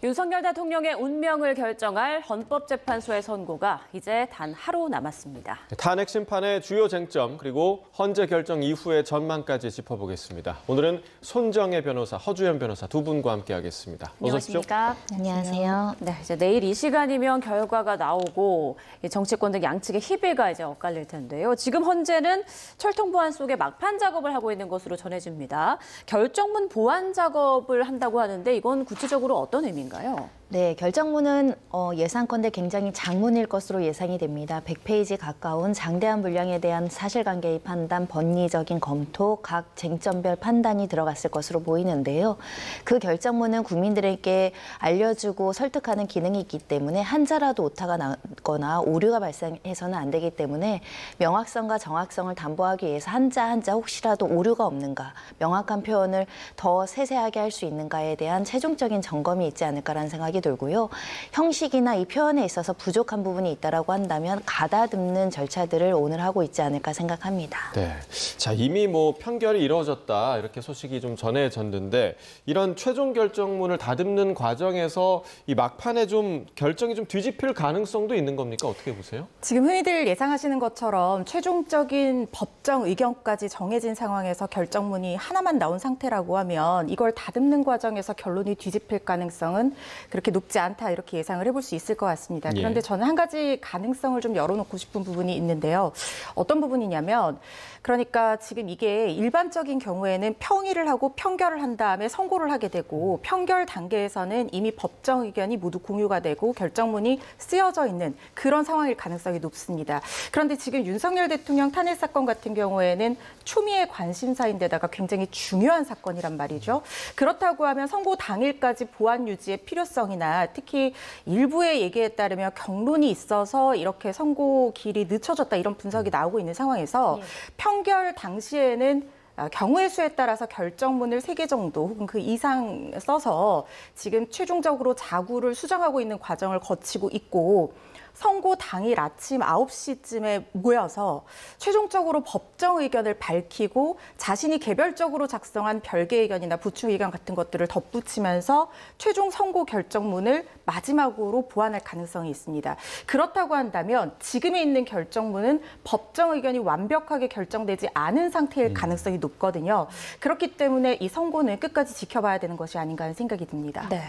윤석열 대통령의 운명을 결정할 헌법재판소의 선고가 이제 단 하루 남았습니다. 탄핵 심판의 주요 쟁점 그리고 헌재 결정 이후의 전망까지 짚어보겠습니다. 오늘은 손정혜 변호사, 허주연 변호사 두 분과 함께하겠습니다. 어서 오십시오. 안녕하세요. 네, 이제 내일 이 시간이면 결과가 나오고 정치권 등 양측의 희비가 이제 엇갈릴 텐데요. 지금 헌재는 철통 보안 속에 막판 작업을 하고 있는 것으로 전해집니다. 결정문 보완 작업을 한다고 하는데 이건 구체적으로 어떤 의미인가요? 네, 결정문은 예상컨대 굉장히 장문일 것으로 예상이 됩니다. 100페이지 가까운 장대한 분량에 대한 사실관계의 판단, 법리적인 검토, 각 쟁점별 판단이 들어갔을 것으로 보이는데요. 그 결정문은 국민들에게 알려주고 설득하는 기능이 있기 때문에 한자라도 오타가 나거나 오류가 발생해서는 안 되기 때문에 명확성과 정확성을 담보하기 위해서 한자 혹시라도 오류가 없는가, 명확한 표현을 더 세세하게 할 수 있는가에 대한 최종적인 점검이 있지 않을까라는 생각이 들고요. 형식이나 이 표현에 있어서 부족한 부분이 있다라고 한다면 가다듬는 절차들을 오늘 하고 있지 않을까 생각합니다. 네, 자 이미 판결이 이루어졌다 이렇게 소식이 좀 전해졌는데 이런 최종 결정문을 다듬는 과정에서 이 막판에 좀 결정이 좀 뒤집힐 가능성도 있는 겁니까? 어떻게 보세요? 지금 흔히들 예상하시는 것처럼 최종적인 법정 의견까지 정해진 상황에서 결정문이 하나만 나온 상태라고 하면 이걸 다듬는 과정에서 결론이 뒤집힐 가능성은 그렇게 높지 않다 이렇게 예상을 해볼 수 있을 것 같습니다. 그런데 저는 한 가지 가능성을 좀 열어놓고 싶은 부분이 있는데요. 어떤 부분이냐면 그러니까 지금 이게 일반적인 경우에는 평의를 하고 평결을 한 다음에 선고를 하게 되고 평결 단계에서는 이미 법정 의견이 모두 공유가 되고 결정문이 쓰여져 있는 그런 상황일 가능성이 높습니다. 그런데 지금 윤석열 대통령 탄핵 사건 같은 경우에는 초미의 관심사인데다가 굉장히 중요한 사건이란 말이죠. 그렇다고 하면 선고 당일까지 보안 유지의 필요성이나 특히 일부의 얘기에 따르면 경론이 있어서 이렇게 선고길이 늦춰졌다 이런 분석이 나오고 있는 상황에서 평결 당시에는 경우의 수에 따라서 결정문을 3개 정도 혹은 그 이상 써서 지금 최종적으로 자구를 수정하고 있는 과정을 거치고 있고 선고 당일 아침 9시쯤에 모여서 최종적으로 법정 의견을 밝히고 자신이 개별적으로 작성한 별개 의견이나 부충 의견 같은 것들을 덧붙이면서 최종 선고 결정문을 마지막으로 보완할 가능성이 있습니다. 그렇다고 한다면 지금에 있는 결정문은 법정 의견이 완벽하게 결정되지 않은 상태일 가능성이 높거든요. 그렇기 때문에 이 선고는 끝까지 지켜봐야 되는 것이 아닌가 하는 생각이 듭니다. 네.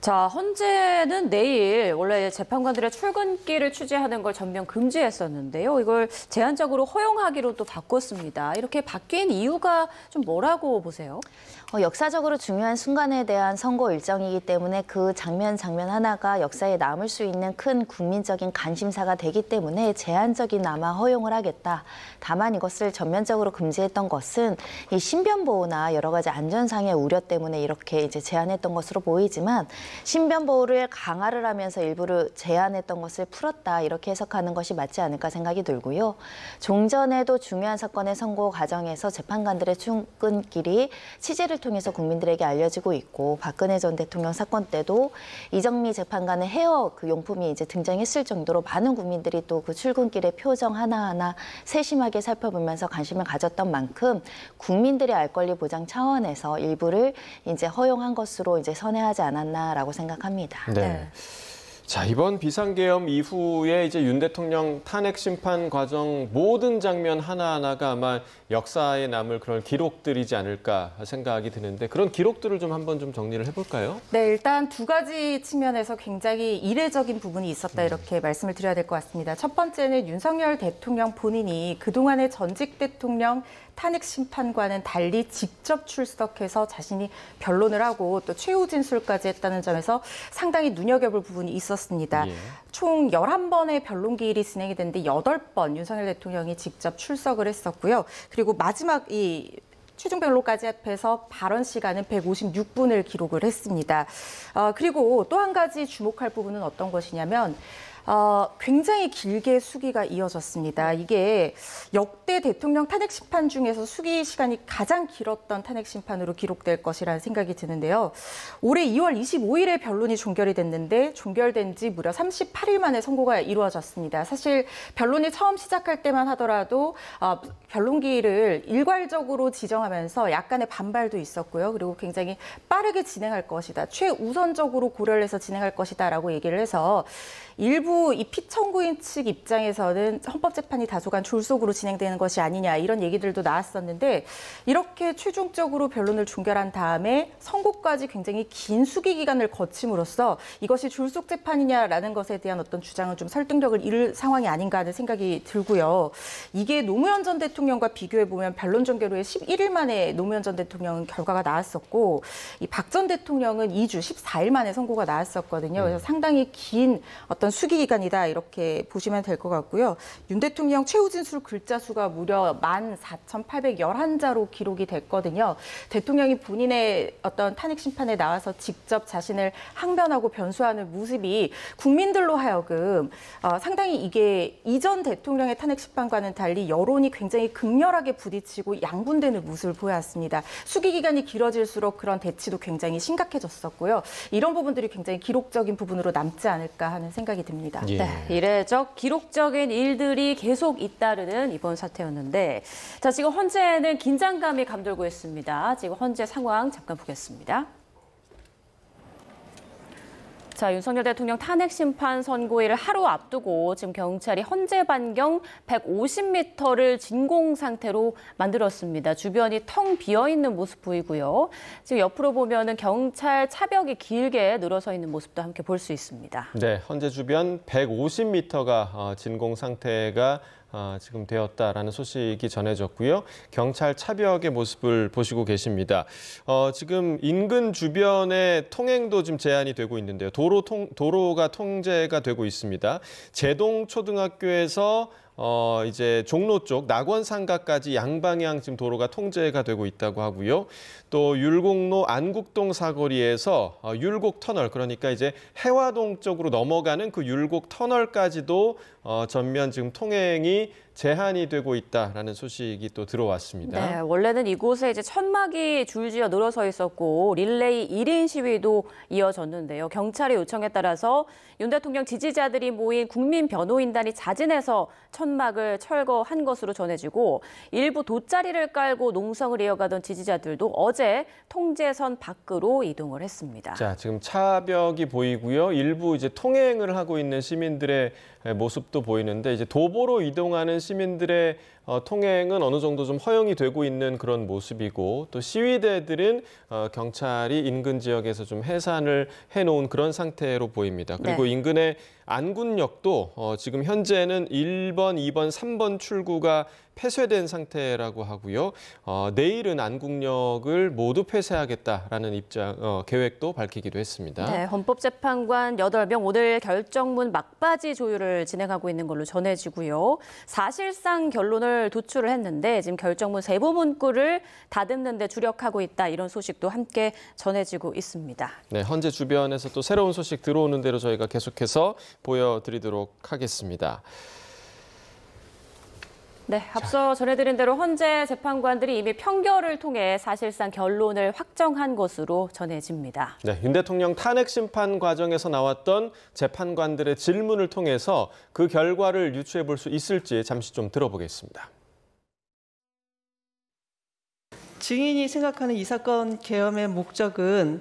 자, 헌재는 내일 원래 재판관들의 출근길을 취재하는 걸 전면 금지했었는데요. 이걸 제한적으로 허용하기로 또 바꿨습니다. 이렇게 바뀐 이유가 좀 뭐라고 보세요? 역사적으로 중요한 순간에 대한 선고 일정이기 때문에 그 장면 하나가 역사에 남을 수 있는 큰 국민적인 관심사가 되기 때문에 제한적이나마 허용을 하겠다. 다만 이것을 전면적으로 금지했던 것은 이 신변 보호나 여러 가지 안전상의 우려 때문에 이렇게 이제 제한했던 것으로 보이지만 신변 보호를 강화를 하면서 일부를 제한했던 것을 풀었다. 이렇게 해석하는 것이 맞지 않을까 생각이 들고요. 종전에도 중요한 사건의 선고 과정에서 재판관들의 출근길이 취재를 통해서 국민들에게 알려지고 있고 박근혜 전 대통령 사건 때도 이정미 재판관의 헤어 그 용품이 이제 등장했을 정도로 많은 국민들이 또 그 출근길의 표정 하나하나 세심하게 살펴보면서 관심을 가졌던 만큼 국민들의 알 권리 보장 차원에서 일부를 이제 허용한 것으로 이제 선회하지 않았나라고 생각합니다. 네. 자, 이번 비상계엄 이후에 이제 윤 대통령 탄핵 심판 과정 모든 장면 하나하나가 아마 역사에 남을 그런 기록들이지 않을까 생각이 드는데 그런 기록들을 좀 한번 좀 정리를 해볼까요? 네, 일단 두 가지 측면에서 굉장히 이례적인 부분이 있었다 이렇게 말씀을 드려야 될 것 같습니다. 첫 번째는 윤석열 대통령 본인이 그동안의 전직 대통령 탄핵 심판과는 달리 직접 출석해서 자신이 변론을 하고 또 최후 진술까지 했다는 점에서 상당히 눈여겨볼 부분이 있었습니다. 총 11번의 변론기일이 진행이 됐는데 8번 윤석열 대통령이 직접 출석을 했었고요. 그리고 마지막 이 최종 변론까지 합해서 발언 시간은 156분을 기록을 했습니다. 그리고 또 한 가지 주목할 부분은 어떤 것이냐면 굉장히 길게 수기가 이어졌습니다. 이게 역대 대통령 탄핵 심판 중에서 수기 시간이 가장 길었던 탄핵 심판으로 기록될 것이라는 생각이 드는데요. 올해 2월 25일에 변론이 종결이 됐는데 종결된 지 무려 38일 만에 선고가 이루어졌습니다. 사실 변론이 처음 시작할 때만 하더라도 변론기일을 일괄적으로 지정하면서 약간의 반발도 있었고요. 그리고 굉장히 빠르게 진행할 것이다. 최우선적으로 고려를 해서 진행할 것이다라고 얘기를 해서 일부 이 피청구인 측 입장에서는 헌법재판이 다소간 졸속으로 진행되는 것이 아니냐 이런 얘기들도 나왔었는데 이렇게 최종적으로 변론을 종결한 다음에 선고까지 굉장히 긴 수기 기간을 거침으로써 이것이 졸속 재판이냐라는 것에 대한 어떤 주장은 좀 설득력을 잃을 상황이 아닌가 하는 생각이 들고요. 이게 노무현 전 대통령과 비교해 보면 변론 종결 후에 11일 만에 노무현 전 대통령은 결과가 나왔었고 이 박 전 대통령은 2주 14일 만에 선고가 나왔었거든요. 그래서 상당히 긴 어떤 수기 기간이다 이렇게 보시면 될 것 같고요. 윤 대통령 최후 진술 글자 수가 무려 14,811자로 기록이 됐거든요. 대통령이 본인의 어떤 탄핵 심판에 나와서 직접 자신을 항변하고 변수하는 모습이 국민들로 하여금 상당히 이게 이전 대통령의 탄핵 심판과는 달리 여론이 굉장히 극렬하게 부딪히고 양분되는 모습을 보여왔습니다. 수기 기간이 길어질수록 그런 대치도 굉장히 심각해졌었고요. 이런 부분들이 굉장히 기록적인 부분으로 남지 않을까 하는 생각이 듭니다. 예. 네, 이례적 기록적인 일들이 계속 잇따르는 이번 사태였는데 자, 지금 헌재는 긴장감이 감돌고 있습니다. 지금 헌재 상황 잠깐 보겠습니다. 자, 윤석열 대통령 탄핵 심판 선고일을 하루 앞두고 지금 경찰이 헌재 반경 150m를 진공 상태로 만들었습니다. 주변이 텅 비어 있는 모습 보이고요. 지금 옆으로 보면은 경찰 차벽이 길게 늘어서 있는 모습도 함께 볼 수 있습니다. 네, 헌재 주변 150m가 진공 상태가 지금 되었다라는 소식이 전해졌고요. 경찰 차벽의 모습을 보시고 계십니다. 지금 인근 주변의 통행도 지금 제한이 되고 있는데요. 도로가 통제가 되고 있습니다. 제동초등학교에서 이제 종로 쪽 낙원상가까지 양방향 지금 도로가 통제가 되고 있다고 하고요. 또 율곡로 안국동 사거리에서 율곡 터널, 그러니까 이제 해화동 쪽으로 넘어가는 그 율곡 터널까지도 전면 지금 통행이 제한이 되고 있다라는 소식이 또 들어왔습니다. 네, 원래는 이곳에 이제 천막이 줄지어 늘어서 있었고 릴레이 1인 시위도 이어졌는데요. 경찰의 요청에 따라서 윤 대통령 지지자들이 모인 국민변호인단이 자진해서 천막을 철거한 것으로 전해지고 일부 돗자리를 깔고 농성을 이어가던 지지자들도 어제 통제선 밖으로 이동을 했습니다. 자, 지금 차벽이 보이고요. 일부 이제 통행을 하고 있는 시민들의 모습도 보이는데 이제 도보로 이동하는 시민들의 통행은 어느 정도 좀 허용이 되고 있는 그런 모습이고 또 시위대들은 경찰이 인근 지역에서 좀 해산을 해놓은 그런 상태로 보입니다. 그리고 네. 인근의 안군역도 지금 현재는 1번, 2번, 3번 출구가 폐쇄된 상태라고 하고요. 내일은 안국역을 모두 폐쇄하겠다라는 계획도 밝히기도 했습니다. 네, 헌법재판관 8명 오늘 결정문 막바지 조율을 진행하고 있는 걸로 전해지고요. 사실상 결론을 도출을 했는데 지금 결정문 세부 문구를 다듬는 데 주력하고 있다 이런 소식도 함께 전해지고 있습니다. 네, 헌재 주변에서 또 새로운 소식 들어오는 대로 저희가 계속해서 보여드리도록 하겠습니다. 네, 앞서 전해드린 대로 헌재 재판관들이 이미 평결을 통해 사실상 결론을 확정한 것으로 전해집니다. 네, 윤 대통령 탄핵 심판 과정에서 나왔던 재판관들의 질문을 통해서 그 결과를 유추해 볼 수 있을지 잠시 좀 들어보겠습니다. 증인이 생각하는 이 사건 계엄의 목적은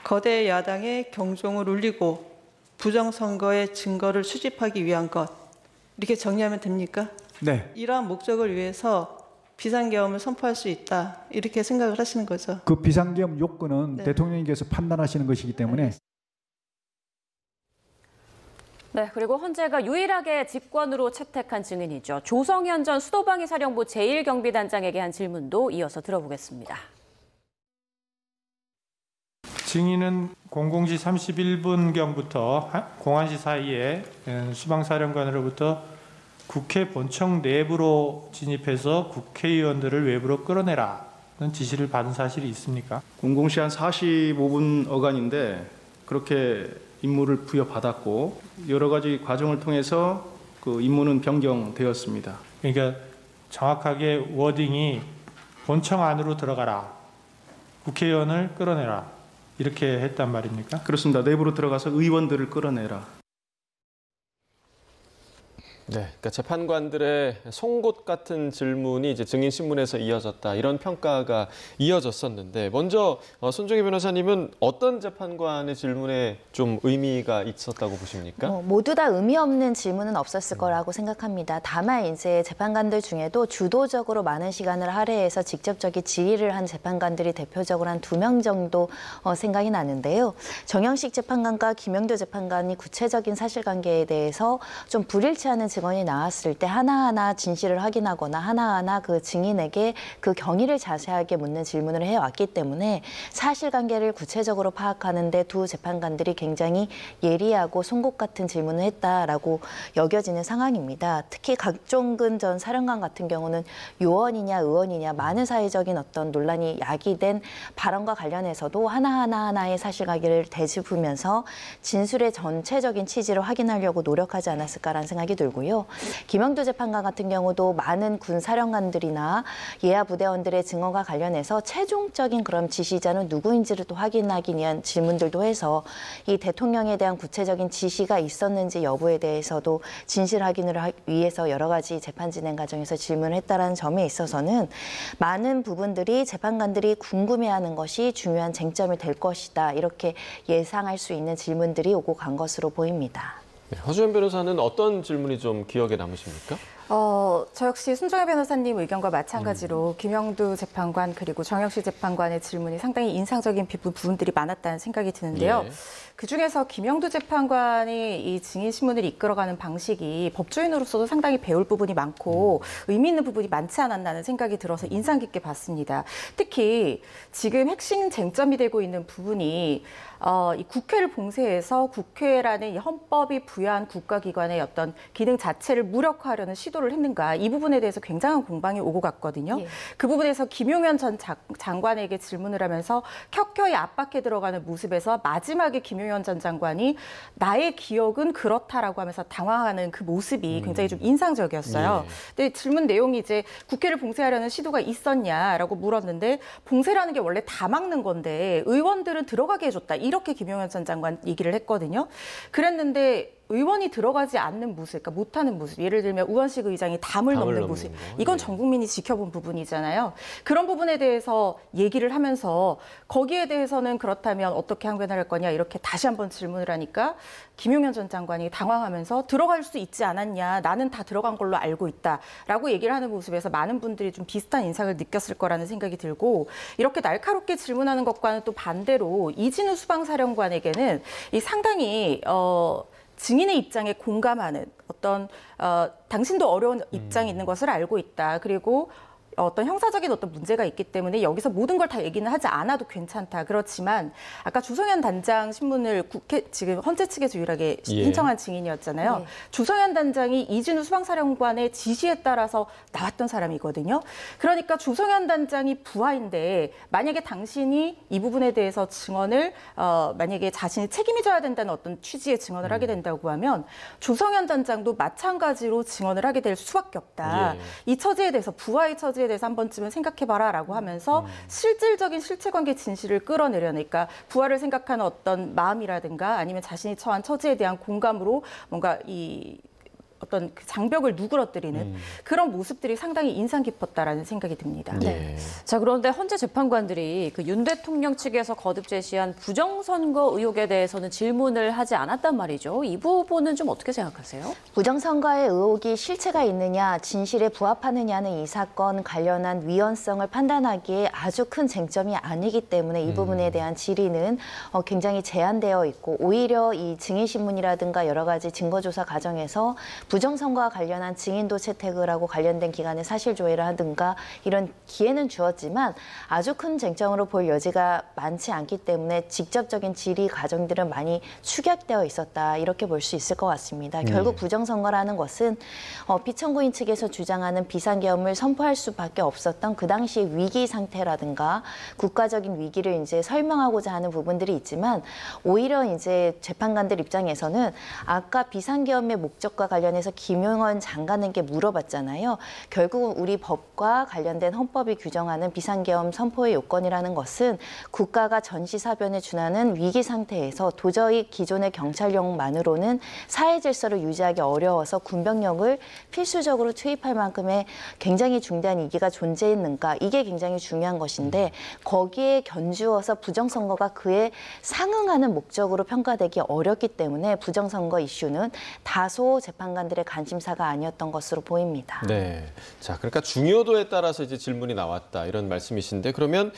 거대 야당의 경종을 울리고 부정선거의 증거를 수집하기 위한 것, 이렇게 정리하면 됩니까? 네. 이러한 목적을 위해서 비상계엄을 선포할 수 있다, 이렇게 생각을 하시는 거죠? 그 비상계엄 요건은 네. 대통령님께서 판단하시는 것이기 때문에. 네, 그리고 헌재가 유일하게 직권으로 채택한 증인이죠. 조성현 전 수도방위 사령부 제1경비단장에게 한 질문도 이어서 들어보겠습니다. 증인은 00시 31분경부터 01시 사이에 수방사령관으로부터 국회 본청 내부로 진입해서 국회의원들을 외부로 끌어내라는 지시를 받은 사실이 있습니까? 00시 한 45분 어간인데 그렇게 임무를 부여받았고 여러 가지 과정을 통해서 그 임무는 변경되었습니다. 그러니까 정확하게 워딩이 본청 안으로 들어가라, 국회의원을 끌어내라 이렇게 했단 말입니까? 그렇습니다. 내부로 들어가서 의원들을 끌어내라. 네, 그러니까 재판관들의 송곳 같은 질문이 이제 증인 신문에서 이어졌다 이런 평가가 이어졌었는데 먼저 손정혜 변호사님은 어떤 재판관의 질문에 좀 의미가 있었다고 보십니까? 모두 다 의미 없는 질문은 없었을 거라고 생각합니다. 다만 이제 재판관들 중에도 주도적으로 많은 시간을 할애해서 직접적인 질의를 한 재판관들이 대표적으로 한 2명 정도 생각이 나는데요. 정영식 재판관과 김영도 재판관이 구체적인 사실관계에 대해서 좀 불일치하는 증언이 나왔을 때 하나하나 진실을 확인하거나 하나하나 그 증인에게 그 경위를 자세하게 묻는 질문을 해왔기 때문에 사실관계를 구체적으로 파악하는 데 두 재판관들이 굉장히 예리하고 송곳 같은 질문을 했다라고 여겨지는 상황입니다. 특히 각종근 전 사령관 같은 경우는 요원이냐 의원이냐 많은 사회적인 어떤 논란이 야기된 발언과 관련해서도 하나하나의 사실관계를 되짚으면서 진술의 전체적인 취지를 확인하려고 노력하지 않았을까라는 생각이 들고요. 김영도 재판관 같은 경우도 많은 군 사령관들이나 예하 부대원들의 증언과 관련해서 최종적인 그런 지시자는 누구인지를 또 확인하기 위한 질문들도 해서 이 대통령에 대한 구체적인 지시가 있었는지 여부에 대해서도 진실 확인을 위해서 여러 가지 재판 진행 과정에서 질문을 했다는 점에 있어서는 많은 부분들이 재판관들이 궁금해하는 것이 중요한 쟁점이 될 것이다. 이렇게 예상할 수 있는 질문들이 오고 간 것으로 보입니다. 네, 허주연 변호사는 어떤 질문이 좀 기억에 남으십니까? 저 역시 손정혜 변호사님 의견과 마찬가지로 김영두 재판관 그리고 정영식 재판관의 질문이 상당히 인상적인 부분들이 많았다는 생각이 드는데요. 예. 그중에서 김영두 재판관이 이 증인 신문을 이끌어가는 방식이 법조인으로서도 상당히 배울 부분이 많고 의미 있는 부분이 많지 않았나는 생각이 들어서 인상 깊게 봤습니다. 특히 지금 핵심 쟁점이 되고 있는 부분이 이 국회를 봉쇄해서 국회라는 이 헌법이 부여한 국가기관의 어떤 기능 자체를 무력화하려는 시도를 했는가, 이 부분에 대해서 굉장한 공방이 오고 갔거든요. 예. 그 부분에서 김용현 전 장관에게 질문을 하면서 켜켜이 압박해 들어가는 모습에서 마지막에 김용현 전 장관이 나의 기억은 그렇다라고 하면서 당황하는 그 모습이 굉장히 좀 인상적이었어요. 근데 질문 내용이 이제 국회를 봉쇄하려는 시도가 있었냐라고 물었는데 봉쇄라는 게 원래 다 막는 건데 의원들은 들어가게 해줬다. 이렇게 김용현 전 장관 얘기를 했거든요. 그랬는데 의원이 들어가지 않는 모습, 그러니까 못하는 모습, 예를 들면 우원식 의장이 담을 넘는 모습, 이건 전 국민이 지켜본 부분이잖아요. 그런 부분에 대해서 얘기를 하면서 거기에 대해서는 그렇다면 어떻게 항변을 할 거냐 이렇게 다시 한번 질문을 하니까 김용현 전 장관이 당황하면서 들어갈 수 있지 않았냐, 나는 다 들어간 걸로 알고 있다라고 얘기를 하는 모습에서 많은 분들이 좀 비슷한 인상을 느꼈을 거라는 생각이 들고, 이렇게 날카롭게 질문하는 것과는 또 반대로 이진우 수방사령관에게는 이 상당히 증인의 입장에 공감하는 어떤 당신도 어려운 입장이 있는 것을 알고 있다. 그리고 어떤 형사적인 어떤 문제가 있기 때문에 여기서 모든 걸 다 얘기는 하지 않아도 괜찮다. 그렇지만 아까 주성현 단장 신문을 국회 지금 헌재 측에서 유일하게 신청한 증인이었잖아요. 네. 주성현 단장이 이진우 수방사령관의 지시에 따라서 나왔던 사람이거든요. 그러니까 주성현 단장이 부하인데 만약에 당신이 이 부분에 대해서 증언을 만약에 자신이 책임이 져야 된다는 어떤 취지의 증언을 하게 된다고 하면 주성현 단장도 마찬가지로 증언을 하게 될 수밖에 없다. 이 처지에 대해서 부하의 처지에 대해서 한 번쯤은 생각해봐라라고 하면서 실질적인 실체관계 진실을 끌어내려니까 부하를 생각하는 어떤 마음이라든가 아니면 자신이 처한 처지에 대한 공감으로 뭔가 이 어떤 그 장벽을 누그러뜨리는 그런 모습들이 상당히 인상 깊었다라는 생각이 듭니다. 네. 자, 그런데 헌재 재판관들이 그 윤 대통령 측에서 거듭 제시한 부정선거 의혹에 대해서는 질문을 하지 않았단 말이죠. 이 부분은 좀 어떻게 생각하세요? 부정선거의 의혹이 실체가 있느냐, 진실에 부합하느냐는 이 사건 관련한 위헌성을 판단하기에 아주 큰 쟁점이 아니기 때문에 이 부분에 대한 질의는 굉장히 제한되어 있고, 오히려 이 증인신문이라든가 여러 가지 증거조사 과정에서 부정선거와 관련한 증인도 채택을 하고 관련된 기관에 사실조회를 하든가 이런 기회는 주었지만 아주 큰 쟁점으로 볼 여지가 많지 않기 때문에 직접적인 질의 과정들은 많이 축약되어 있었다 이렇게 볼 수 있을 것 같습니다. 결국 부정선거라는 것은 피청구인 측에서 주장하는 비상계엄을 선포할 수밖에 없었던 그 당시 위기 상태라든가 국가적인 위기를 이제 설명하고자 하는 부분들이 있지만 오히려 이제 재판관들 입장에서는 아까 비상계엄의 목적과 관련해서 김용원 장관에게 물어봤잖아요. 결국 우리 법과 관련된 헌법이 규정하는 비상계엄 선포의 요건이라는 것은 국가가 전시사변에 준하는 위기 상태에서 도저히 기존의 경찰력만으로는 사회 질서를 유지하기 어려워서 군병력을 필수적으로 투입할 만큼의 굉장히 중대한 위기가 존재했는가 이게 굉장히 중요한 것인데 거기에 견주어서 부정선거가 그에 상응하는 목적으로 평가되기 어렵기 때문에 부정선거 이슈는 다소 재판관들의 관심사가 아니었던 것으로 보입니다. 네. 자, 그러니까 중요도에 따라서 이제 질문이 나왔다 이런 말씀이신데 그러면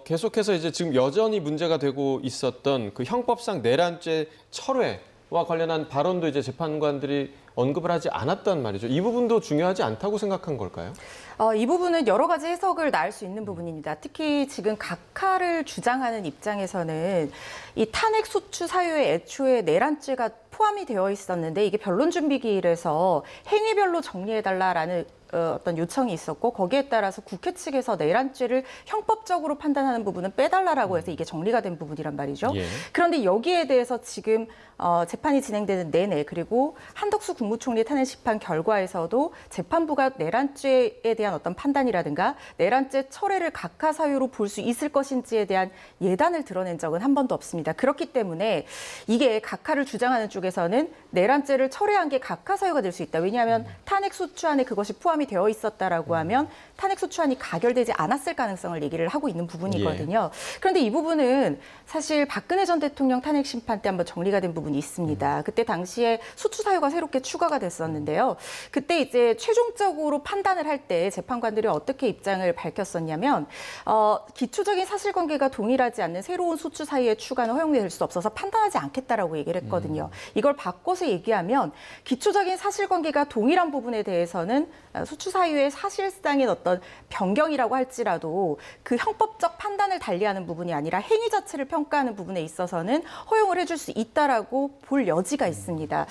계속해서 이제 지금 여전히 문제가 되고 있었던 그 형법상 내란죄 철회와 관련한 발언도 이제 재판관들이 언급을 하지 않았단 말이죠. 이 부분도 중요하지 않다고 생각한 걸까요? 이 부분은 여러 가지 해석을 낳을 수 있는 부분입니다. 특히 지금 각하를 주장하는 입장에서는 이 탄핵 소추 사유에 애초에 내란죄가 포함이 되어 있었는데 이게 변론 준비기일에서 행위별로 정리해달라라는 어떤 요청이 있었고 거기에 따라서 국회 측에서 내란죄를 형법적으로 판단하는 부분은 빼달라라고 해서 이게 정리가 된 부분이란 말이죠. 예. 그런데 여기에 대해서 지금 재판이 진행되는 내내 그리고 한덕수 국무총리 탄핵 심판 결과에서도 재판부가 내란죄에 대한 어떤 판단이라든가 내란죄 철회를 각하 사유로 볼 수 있을 것인지에 대한 예단을 드러낸 적은 한 번도 없습니다. 그렇기 때문에 이게 각하를 주장하는 쪽에서는 내란죄를 철회한 게 각하 사유가 될 수 있다. 왜냐하면 탄핵 소추안에 그것이 포함이 되어 있었다라고 하면 탄핵 소추안이 가결되지 않았을 가능성을 얘기를 하고 있는 부분이거든요. 그런데 이 부분은 사실 박근혜 전 대통령 탄핵 심판 때 한번 정리가 된 부분이 있습니다. 그때 당시에 소추 사유가 새롭게 추가가 됐었는데요. 그때 이제 최종적으로 판단을 할 때 재판관들이 어떻게 입장을 밝혔었냐면 기초적인 사실관계가 동일하지 않는 새로운 소추 사유의 추가는 허용될 수 없어서 판단하지 않겠다라고 얘기를 했거든요. 이걸 바꿔서 얘기하면 기초적인 사실관계가 동일한 부분에 대해서는 소추 사유의 사실상의 어떤 변경이라고 할지라도 그 형법적 판단을 달리하는 부분이 아니라 행위 자체를 평가하는 부분에 있어서는 허용을 해줄 수 있다라고 볼 여지가 있습니다.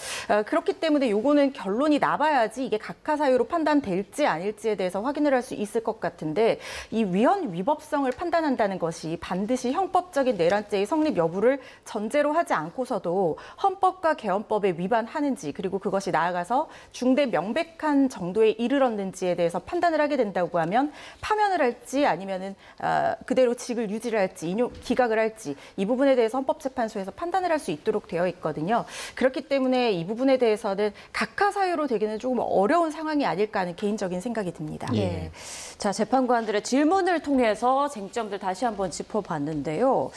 그렇기 때문에 요거는 결론이 나봐야지 이게 각하 사유로 판단될지 아닐지에 대해서 확인을 할 수 있을 것 같은데 이 위헌 위법성을 판단한다는 것이 반드시 형법적인 내란죄의 성립 여부를 전제로 하지 않고서도 헌법과 개헌법에 위반하는지 그리고 그것이 나아가서 중대 명백한 정도에 이르렀는지에 대해서 판단을 하게 된다고 하면 파면을 할지 아니면은 그대로 직을 유지를 할지 기각을 할지 이 부분에 대해서 헌법재판소에서 판단을 할 수 있도록 되어 있거든요. 그렇기 때문에 이 부분에 대해서는 각하 사유로 되기는 조금 어려운 상황이 아닐까 하는 개인적인 생각이 듭니다. 예. 자, 재판관들의 질문을 통해서 쟁점들 다시 한번 짚어봤는데요.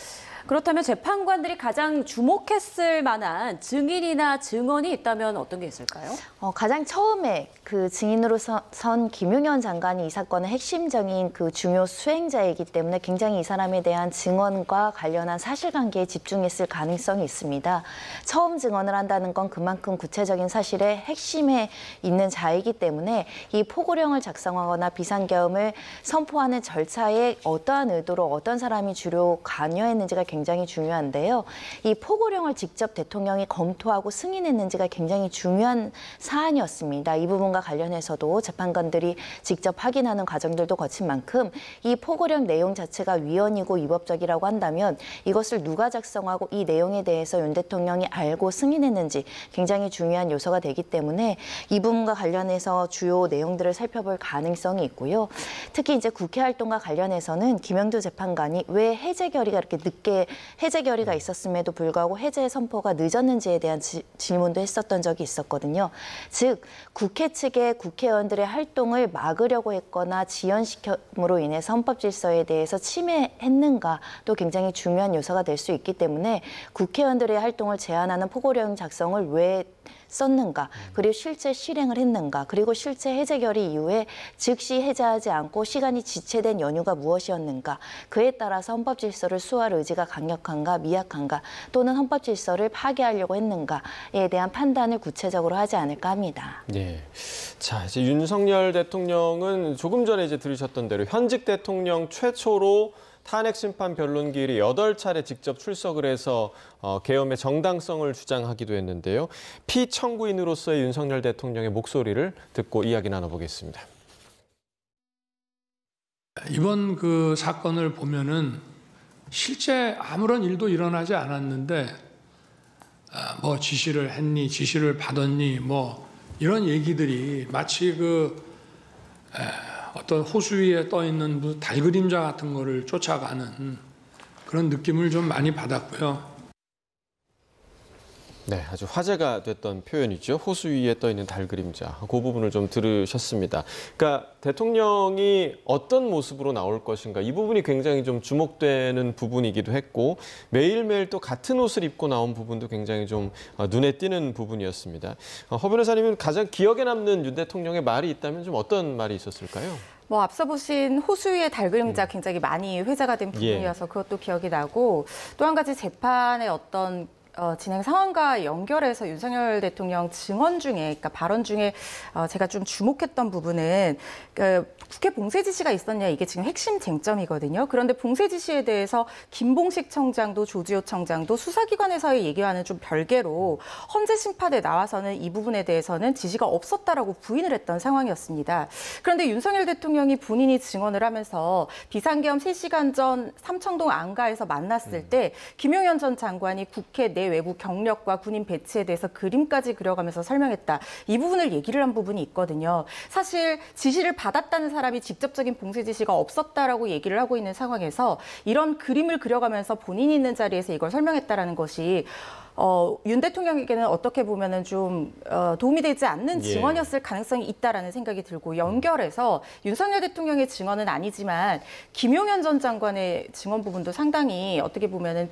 그렇다면 재판관들이 가장 주목했을 만한 증인이나 증언이 있다면 어떤 게 있을까요? 가장 처음에 그 증인으로 선 김용현 장관이 이 사건의 핵심적인 그 중요 수행자이기 때문에 굉장히 이 사람에 대한 증언과 관련한 사실관계에 집중했을 가능성이 있습니다. 처음 증언을 한다는 건 그만큼 구체적인 사실의 핵심에 있는 자이기 때문에 이 포고령을 작성하거나 비상계엄을 선포하는 절차에 어떠한 의도로 어떤 사람이 주로 관여했는지가 굉장히 중요한데요. 이 포고령을 직접 대통령이 검토하고 승인했는지가 굉장히 중요한 사안이었습니다. 이 부분과 관련해서도 재판관들이 직접 확인하는 과정들도 거친 만큼 이 포고령 내용 자체가 위헌이고 위법적이라고 한다면 이것을 누가 작성하고 이 내용에 대해서 윤 대통령이 알고 승인했는지 굉장히 중요한 요소가 되기 때문에 이 부분과 관련해서 주요 내용들을 살펴볼 가능성이 있고요. 특히 이제 국회 활동과 관련해서는 김영두 재판관이 왜 해제 결의가 이렇게 늦게 해제 결의가 있었음에도 불구하고 해제 선포가 늦었는지에 대한 질문도 했었던 적이 있었거든요. 즉 국회 측의 국회의원들의 활동을 막으려고 했거나 지연시킴으로 인해서 헌법 질서에 대해서 침해했는가도 굉장히 중요한 요소가 될 수 있기 때문에 국회의원들의 활동을 제한하는 포고령 작성을 왜 썼는가, 그리고 실제 실행을 했는가, 그리고 실제 해제 결의 이후에 즉시 해제하지 않고 시간이 지체된 연유가 무엇이었는가, 그에 따라서 헌법 질서를 수호할 의지가 강력한가 미약한가 또는 헌법 질서를 파괴하려고 했는가에 대한 판단을 구체적으로 하지 않을까 합니다. 네. 자, 이제 윤석열 대통령은 조금 전에 이제 들으셨던 대로 현직 대통령 최초로 탄핵 심판 변론기일에 8차례 직접 출석을 해서 계엄의 정당성을 주장하기도 했는데요. 피청구인으로서의 윤석열 대통령의 목소리를 듣고 이야기 나눠보겠습니다. 이번 그 사건을 보면은 실제 아무런 일도 일어나지 않았는데 뭐 지시를 했니, 지시를 받았니, 뭐 이런 얘기들이 마치 어떤 호수 위에 떠 있는 달 그림자 같은 거를 쫓아가는 그런 느낌을 좀 많이 받았고요. 네, 아주 화제가 됐던 표현이죠. 호수 위에 떠 있는 달 그림자. 그 부분을 좀 들으셨습니다. 그러니까 대통령이 어떤 모습으로 나올 것인가 이 부분이 굉장히 좀 주목되는 부분이기도 했고 매일매일 또 같은 옷을 입고 나온 부분도 굉장히 좀 눈에 띄는 부분이었습니다. 허 변호사님은 가장 기억에 남는 윤 대통령의 말이 있다면 좀 어떤 말이 있었을까요? 뭐 앞서 보신 호수 위의 달 그림자 굉장히 많이 회자가 된 부분이어서 그것도 기억이 나고 또 한 가지 재판의 어떤 진행 상황과 연결해서 윤석열 대통령 증언 중에, 그러니까 발언 중에 제가 좀 주목했던 부분은 국회 봉쇄 지시가 있었냐 이게 지금 핵심 쟁점이거든요. 그런데 봉쇄 지시에 대해서 김봉식 청장도 조지호 청장도 수사기관에서의 얘기와는 좀 별개로 헌재 심판에 나와서는 이 부분에 대해서는 지시가 없었다라고 부인을 했던 상황이었습니다. 그런데 윤석열 대통령이 본인이 증언을 하면서 비상계엄 3시간 전 삼청동 안가에서 만났을 때 김용현 전 장관이 국회 내 외부 경력과 군인 배치에 대해서 그림까지 그려가면서 설명했다. 이 부분을 얘기를 한 부분이 있거든요. 사실 지시를 받았다는 사람이 직접적인 봉쇄 지시가 없었다라고 얘기를 하고 있는 상황에서 이런 그림을 그려가면서 본인이 있는 자리에서 이걸 설명했다라는 것이 윤 대통령에게는 어떻게 보면은 좀 도움이 되지 않는 증언이었을 가능성이 있다라는 생각이 들고 연결해서 윤석열 대통령의 증언은 아니지만 김용현 전 장관의 증언 부분도 상당히 어떻게 보면은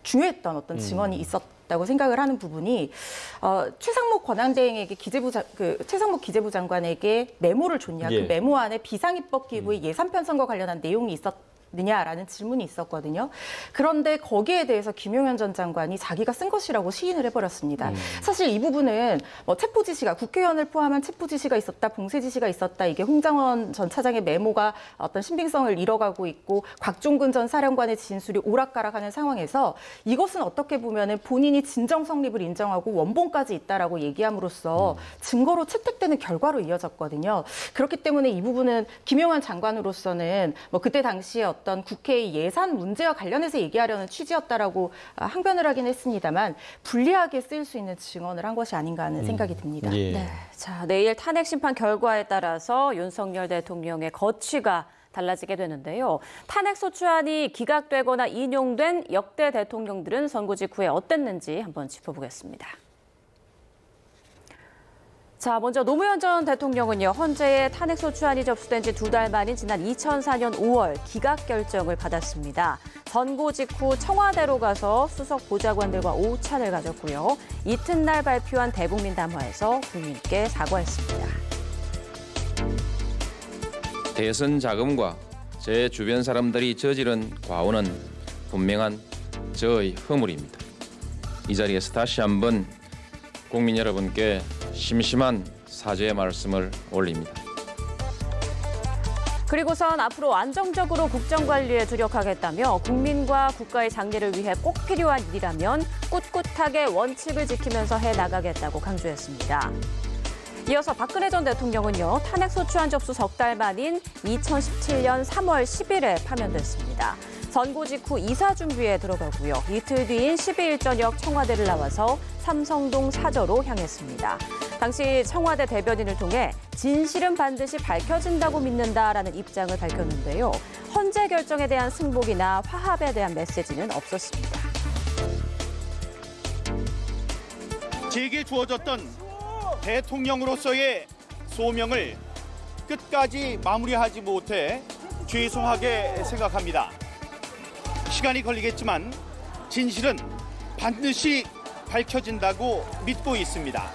중요했던 어떤 증언이 있었다고 생각을 하는 부분이 최상목 권한대행에게 최상목 기재부 장관에게 메모를 줬냐 그 메모 안에 비상입법 기부의 예산 편성과 관련한 내용이 있었느냐라는 질문이 있었거든요. 그런데 거기에 대해서 김용현 전 장관이 자기가 쓴 것이라고 시인을 해버렸습니다. 사실 이 부분은 뭐 체포 지시가 국회의원을 포함한 체포 지시가 있었다, 봉쇄 지시가 있었다. 이게 홍장원 전 차장의 메모가 어떤 신빙성을 잃어가고 있고 곽종근 전 사령관의 진술이 오락가락하는 상황에서 이것은 어떻게 보면은 본인이 진정 성립을 인정하고 원본까지 있다라고 얘기함으로써 증거로 채택되는 결과로 이어졌거든요. 그렇기 때문에 이 부분은 김용현 장관으로서는 뭐 그때 당시에 어떤 국회의 예산 문제와 관련해서 얘기하려는 취지였다라고 항변을 하긴 했습니다만 불리하게 쓰일 수 있는 증언을 한 것이 아닌가 하는 생각이 듭니다. 네. 자, 내일 탄핵 심판 결과에 따라서 윤석열 대통령의 거취가 달라지게 되는데요. 탄핵 소추안이 기각되거나 인용된 역대 대통령들은 선고 직후에 어땠는지 한번 짚어보겠습니다. 자, 먼저 노무현 전 대통령은요, 헌재에 탄핵 소추안이 접수된 지 2달 만인 지난 2004년 5월 기각 결정을 받았습니다. 선고 직후 청와대로 가서 수석 보좌관들과 오찬을 가졌고요. 이튿날 발표한 대국민 담화에서 국민께 사과했습니다. 대선 자금과 제 주변 사람들이 저지른 과오는 분명한 저의 허물입니다. 이 자리에서 다시 한번 국민 여러분께 심심한 사죄의 말씀을 올립니다. 그리고선 앞으로 안정적으로 국정관리에 주력하겠다며 국민과 국가의 장래를 위해 꼭 필요한 일이라면 꿋꿋하게 원칙을 지키면서 해나가겠다고 강조했습니다. 이어서 박근혜 전 대통령은요, 탄핵소추안 접수 석 달 만인 2017년 3월 10일에 파면됐습니다. 선고 직후 이사 준비에 들어가고요. 이틀 뒤인 12일 저녁 청와대를 나와서 삼성동 사저로 향했습니다. 당시 청와대 대변인을 통해 진실은 반드시 밝혀진다고 믿는다라는 입장을 밝혔는데요. 헌재 결정에 대한 승복이나 화합에 대한 메시지는 없었습니다. 제게 주어졌던 대통령으로서의 소명을 끝까지 마무리하지 못해 죄송하게 생각합니다. 시간이 걸리겠지만 진실은 반드시 밝혀진다고 믿고 있습니다.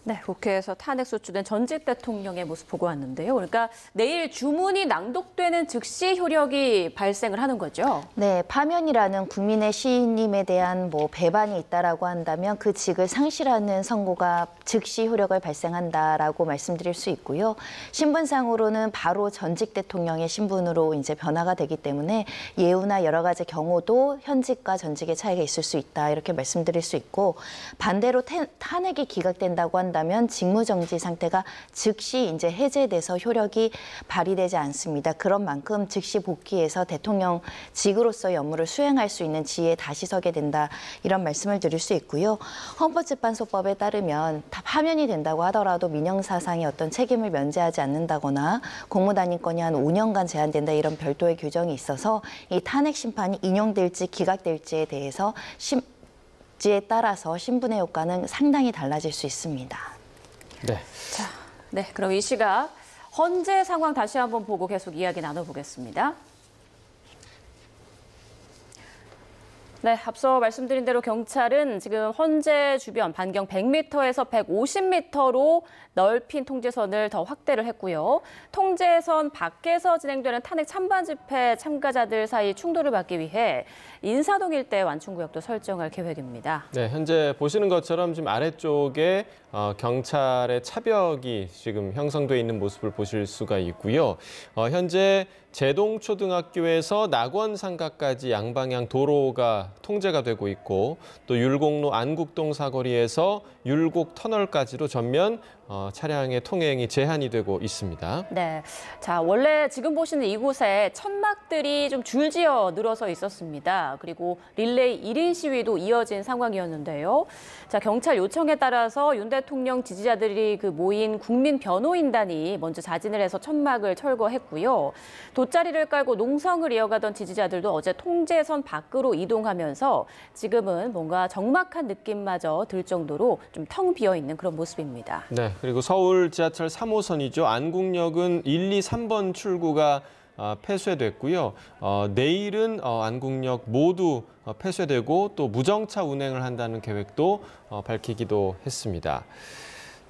네, 국회에서 탄핵 소추된 전직 대통령의 모습 보고 왔는데요. 그러니까 내일 주문이 낭독되는 즉시 효력이 발생을 하는 거죠? 네, 파면이라는 국민의 시인님에 대한 배반이 있다라고 한다면 그 직을 상실하는 선고가 즉시 효력을 발생한다라고 말씀드릴 수 있고요. 신분상으로는 바로 전직 대통령의 신분으로 이제 변화가 되기 때문에 예우나 여러 가지 경우도 현직과 전직의 차이가 있을 수 있다 이렇게 말씀드릴 수 있고, 반대로 탄핵이 기각된다고 한다면 직무정지 상태가 즉시 이제 해제돼서 효력이 발휘되지 않습니다. 그런 만큼 즉시 복귀해서 대통령직으로서의 업무를 수행할 수 있는 지위에 다시 서게 된다 이런 말씀을 드릴 수 있고요. 헌법재판소법에 따르면 다 파면이 된다고 하더라도 민형사상의 어떤 책임을 면제하지 않는다거나 공무단임권이 한 5년간 제한된다 이런 별도의 규정이 있어서 이 탄핵 심판이 인용될지 기각될지에 대해서 지에 따라서 신분의 효과는 상당히 달라질 수 있습니다. 네. 자, 네, 그럼 이 시각 헌재 상황 다시 한번 보고 계속 이야기 나눠보겠습니다. 네, 앞서 말씀드린 대로 경찰은 지금 헌재 주변 반경 100m에서 150m로 넓힌 통제선을 더 확대를 했고요. 통제선 밖에서 진행되는 탄핵 찬반 집회 참가자들 사이 충돌을 막기 위해 인사동 일대 완충구역도 설정할 계획입니다. 네, 현재 보시는 것처럼 지금 아래쪽에 경찰의 차벽이 지금 형성돼 있는 모습을 보실 수가 있고요. 현재 제동초등학교에서 낙원상가까지 양방향 도로가 통제가 되고 있고, 또 율곡로 안국동 사거리에서 율곡 터널까지도 전면 차량의 통행이 제한이 되고 있습니다. 네, 자 원래 지금 보시는 이곳에 천막들이 좀 줄지어 늘어서 있었습니다. 그리고 릴레이 1인 시위도 이어진 상황이었는데요. 자 경찰 요청에 따라서 윤 대통령 지지자들이 모인 국민변호인단이 먼저 자진을 해서 천막을 철거했고요. 돗자리를 깔고 농성을 이어가던 지지자들도 어제 통제선 밖으로 이동하면서 지금은 뭔가 적막한 느낌마저 들 정도로 좀 텅 비어 있는 그런 모습입니다. 네, 그리고 서울 지하철 3호선이죠. 안국역은 1, 2, 3번 출구가 폐쇄됐고요. 내일은 안국역 모두 폐쇄되고 또 무정차 운행을 한다는 계획도 밝히기도 했습니다.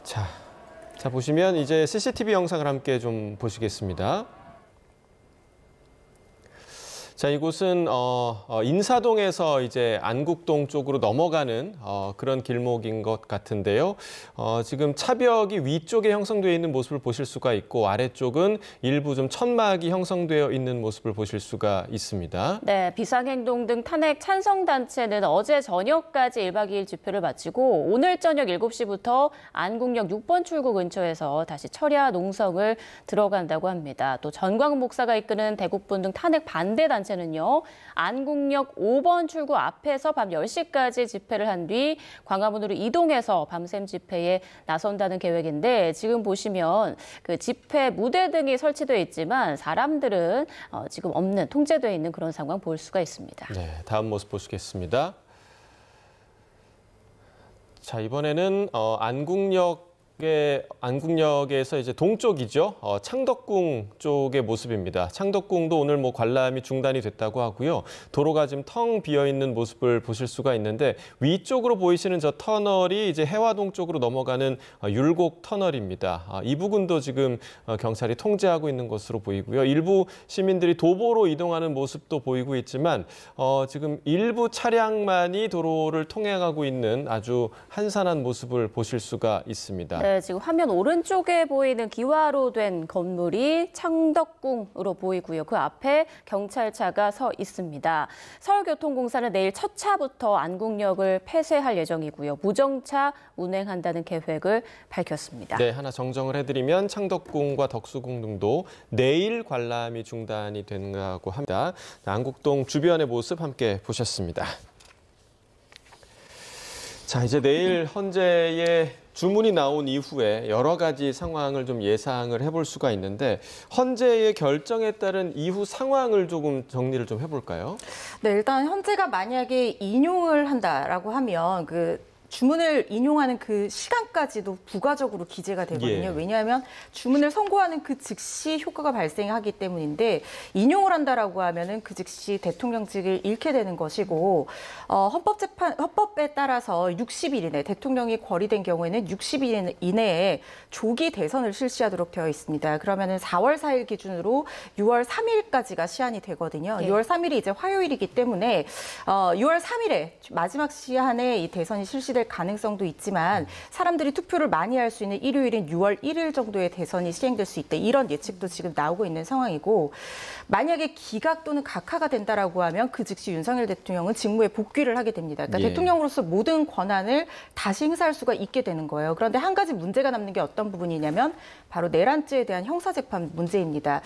자, 보시면 이제 CCTV 영상을 함께 좀 보시겠습니다. 자, 이곳은 인사동에서 이제 안국동 쪽으로 넘어가는 그런 길목인 것 같은데요. 지금 차벽이 위쪽에 형성되어 있는 모습을 보실 수가 있고, 아래쪽은 일부 좀 천막이 형성되어 있는 모습을 보실 수가 있습니다. 네, 비상행동 등 탄핵 찬성단체는 어제 저녁까지 1박 2일 집회를 마치고 오늘 저녁 7시부터 안국역 6번 출구 근처에서 다시 철야 농성을 들어간다고 합니다. 또 전광훈 목사가 이끄는 대국분 등 탄핵 반대 단체는요. 안국역 5번 출구 앞에서 밤 10시까지 집회를 한 뒤 광화문으로 이동해서 밤샘 집회에 나선다는 계획인데, 지금 보시면 그 집회 무대 등이 설치되어 있지만 사람들은 지금 없는, 통제되어 있는 그런 상황 볼 수가 있습니다. 네, 다음 모습 보시겠습니다. 자, 이번에는 안국역에서 이제 동쪽이죠. 창덕궁 쪽의 모습입니다. 창덕궁도 오늘 관람이 중단이 됐다고 하고요. 도로가 지금 텅 비어 있는 모습을 보실 수가 있는데, 위쪽으로 보이시는 저 터널이 이제 해화동 쪽으로 넘어가는 율곡 터널입니다. 이 부분도 지금 경찰이 통제하고 있는 것으로 보이고요. 일부 시민들이 도보로 이동하는 모습도 보이고 있지만 지금 일부 차량만이 도로를 통행하고 있는 아주 한산한 모습을 보실 수가 있습니다. 네, 지금 화면 오른쪽에 보이는 기와로 된 건물이 창덕궁으로 보이고요. 그 앞에 경찰차가 서 있습니다. 서울교통공사는 내일 첫 차부터 안국역을 폐쇄할 예정이고요. 무정차 운행한다는 계획을 밝혔습니다. 네, 하나 정정을 해드리면 창덕궁과 덕수궁 등도 내일 관람이 중단이 된다고 합니다. 안국동 주변의 모습 함께 보셨습니다. 자, 이제 내일 헌재에 주문이 나온 이후에 여러 가지 상황을 좀 예상을 해볼 수가 있는데, 헌재의 결정에 따른 이후 상황을 조금 정리를 좀 해볼까요? 네, 일단 헌재가 만약에 인용을 한다라고 하면 주문을 인용하는 그 시간까지도 부가적으로 기재가 되거든요. 왜냐하면 주문을 선고하는 그 즉시 효과가 발생하기 때문인데 인용을 한다라고 하면은 그 즉시 대통령직을 잃게 되는 것이고 헌법에 따라서 60일 이내 대통령이 거리된 경우에는 60일 이내에 조기 대선을 실시하도록 되어 있습니다. 그러면은 4월 4일 기준으로 6월 3일까지가 시한이 되거든요. 6월 3일이 이제 화요일이기 때문에 6월 3일에 마지막 시한에 이 대선이 실시될 가능성도 있지만 사람들이 투표를 많이 할 수 있는 일요일인 6월 1일 정도에 대선이 시행될 수 있다. 이런 예측도 지금 나오고 있는 상황이고 만약에 기각 또는 각하가 된다라고 하면 그 즉시 윤석열 대통령은 직무에 복귀를 하게 됩니다. 그러니까 대통령으로서 모든 권한을 다시 행사할 수가 있게 되는 거예요. 그런데 한 가지 문제가 남는 게 어떤 부분이냐면 바로 내란죄에 대한 형사재판 문제입니다.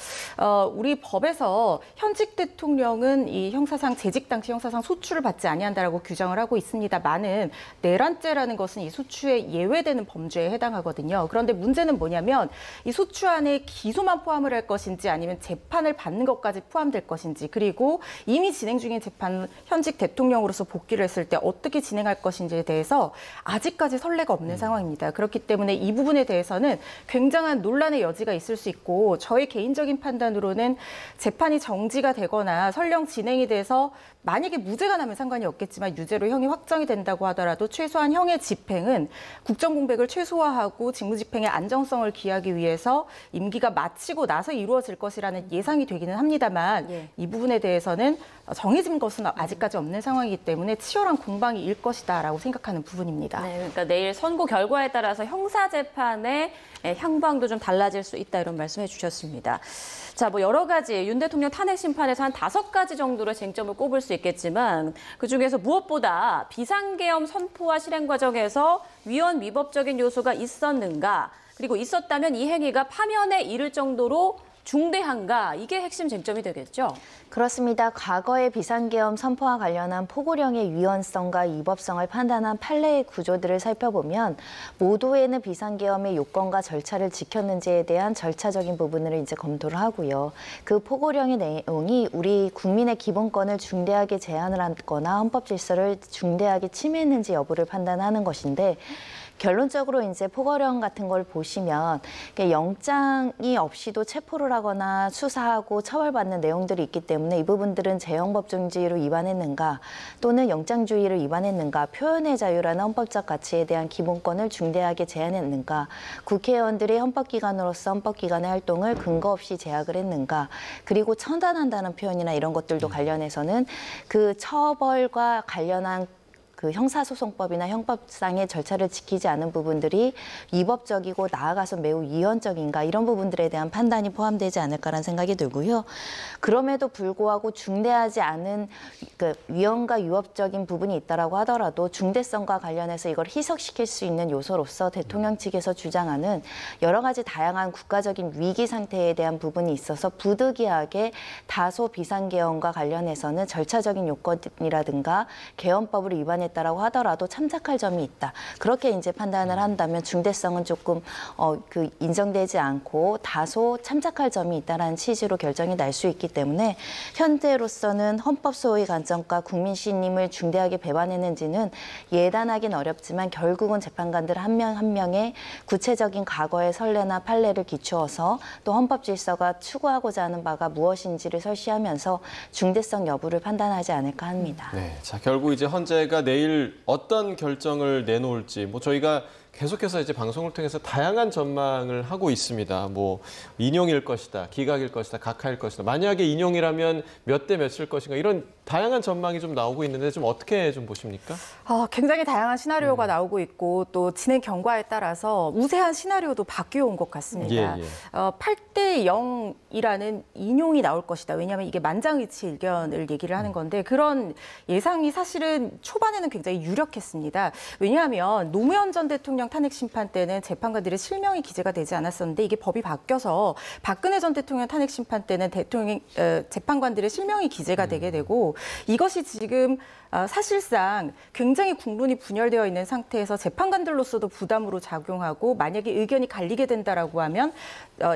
우리 법에서 현직 대통령은 이 형사상 재직 당시 형사상 소추를 받지 아니한다라고 규정을 하고 있습니다만은 내란죄라는 것은 이 소추에 예외되는 범죄에 해당하거든요. 그런데 문제는 뭐냐면 이 소추 안에 기소만 포함을 할 것인지 아니면 재판을 받는 것까지 포함될 것인지 그리고 이미 진행 중인 재판 현직 대통령으로서 복귀를 했을 때 어떻게 진행할 것인지에 대해서 아직까지 선례가 없는 상황입니다. 그렇기 때문에 이 부분에 대해서는 굉장한 논란의 여지가 있을 수 있고 저의 개인적인 판단으로는 재판이 정지가 되거나 설령 진행이 돼서 만약에 무죄가 나면 상관이 없겠지만 유죄로 형이 확정이 된다고 하더라도 최소한 형의 집행은 국정공백을 최소화하고 직무집행의 안정성을 기하기 위해서 임기가 마치고 나서 이루어질 것이라는 예상이 되기는 합니다만 이 부분에 대해서는 정해진 것은 아직까지 없는 상황이기 때문에 치열한 공방이 일 것이다라고 생각하는 부분입니다. 네, 그러니까 내일 선고 결과에 따라서 형사재판의 향방도 좀 달라질 수 있다 이런 말씀해 주셨습니다. 자, 뭐 여러 가지 윤 대통령 탄핵 심판에서 한 5가지 정도로 쟁점을 꼽을 수 있겠지만 그중에서 무엇보다 비상계엄 선포와 실행 과정에서 위헌 위법적인 요소가 있었는가 그리고 있었다면 이 행위가 파면에 이를 정도로 중대한가 이게 핵심 쟁점이 되겠죠? 그렇습니다. 과거의 비상계엄 선포와 관련한 포고령의 위헌성과 위법성을 판단한 판례의 구조들을 살펴보면 모두에는 비상계엄의 요건과 절차를 지켰는지에 대한 절차적인 부분을 이제 검토를 하고요. 그 포고령의 내용이 우리 국민의 기본권을 중대하게 제한을 하거나 헌법 질서를 중대하게 침해했는지 여부를 판단하는 것인데 결론적으로 이제 포고령 같은 걸 보시면 영장이 없이도 체포를 하거나 수사하고 처벌받는 내용들이 있기 때문에 이 부분들은 재형법정지를 위반했는가 또는 영장주의를 위반했는가 표현의 자유라는 헌법적 가치에 대한 기본권을 중대하게 제한했는가 국회의원들이 헌법기관으로서 헌법기관의 활동을 근거 없이 제약을 했는가 그리고 처단한다는 표현이나 이런 것들도 관련해서는 그 처벌과 관련한 그 형사소송법이나 형법상의 절차를 지키지 않은 부분들이 위법적이고 나아가서 매우 위헌적인가 이런 부분들에 대한 판단이 포함되지 않을까라는 생각이 들고요. 그럼에도 불구하고 중대하지 않은 그 위헌과 위법적인 부분이 있다라고 하더라도 중대성과 관련해서 이걸 희석시킬 수 있는 요소로서 대통령 측에서 주장하는 여러 가지 다양한 국가적인 위기 상태에 대한 부분이 있어서 부득이하게 다소 비상계엄과 관련해서는 절차적인 요건이라든가 계엄법을 위반했다라고 하더라도 참작할 점이 있다. 그렇게 이제 판단을 한다면 중대성은 조금 인정되지 않고 다소 참작할 점이 있다라는 취지로 결정이 날 수 있기 때문에 현재로서는 헌법 소의 관점과 국민 신임을 중대하게 배반했는지는 예단하긴 어렵지만 결국은 재판관들 한 명 한 명의 구체적인 과거의 선례나 판례를 기추어서 또 헌법 질서가 추구하고자 하는 바가 무엇인지를 설시하면서 중대성 여부를 판단하지 않을까 합니다. 네, 자 결국 이제 헌재가 내일 어떤 결정을 내놓을지 뭐 저희가 계속해서 이제 방송을 통해서 다양한 전망을 하고 있습니다. 뭐 인용일 것이다, 기각일 것이다, 각하일 것이다. 만약에 인용이라면 몇 대 몇일 것인가 이런 다양한 전망이 좀 나오고 있는데 좀 어떻게 좀 보십니까? 굉장히 다양한 시나리오가 나오고 있고 또 진행 경과에 따라서 우세한 시나리오도 바뀌어 온 것 같습니다. 8대 0이라는 인용이 나올 것이다. 왜냐하면 이게 만장일치 의견을 얘기를 하는 건데 그런 예상이 사실은 초반에는 굉장히 유력했습니다. 왜냐하면 노무현 전 대통령 대통령 탄핵 심판 때는 재판관들의 실명이 기재가 되지 않았었는데 이게 법이 바뀌어서 박근혜 전 대통령 탄핵 심판 때는 재판관들의 실명이 기재가 되게 되고 이것이 지금 사실상 굉장히 국론이 분열되어 있는 상태에서 재판관들로서도 부담으로 작용하고 만약에 의견이 갈리게 된다라고 하면